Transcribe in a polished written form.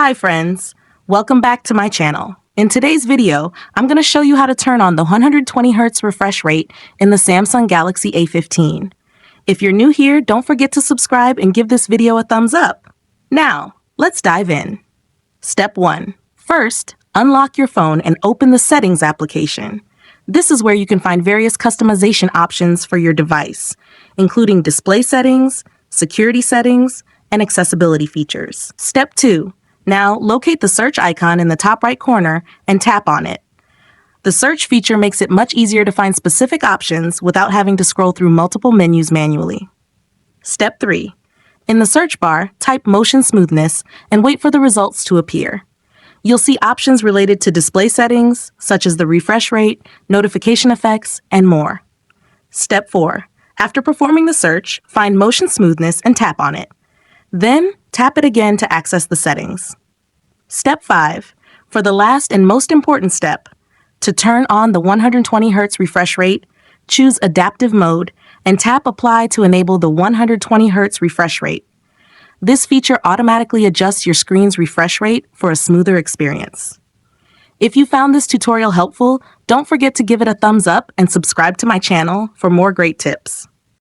Hi friends, welcome back to my channel. In today's video, I'm going to show you how to turn on the 120Hz refresh rate in the Samsung Galaxy A15. If you're new here, don't forget to subscribe and give this video a thumbs up. Now, let's dive in. Step 1. First, unlock your phone and open the Settings application. This is where you can find various customization options for your device, including display settings, security settings, and accessibility features. Step 2. Now, locate the search icon in the top right corner and tap on it. The search feature makes it much easier to find specific options without having to scroll through multiple menus manually. Step 3. In the search bar, type motion smoothness and wait for the results to appear. You'll see options related to display settings, such as the refresh rate, notification effects, and more. Step 4. After performing the search, find motion smoothness and tap on it. Then, tap it again to access the settings. Step 5. For the last and most important step, to turn on the 120Hz refresh rate, choose Adaptive Mode and tap Apply to enable the 120Hz refresh rate. This feature automatically adjusts your screen's refresh rate for a smoother experience. If you found this tutorial helpful, don't forget to give it a thumbs up and subscribe to my channel for more great tips.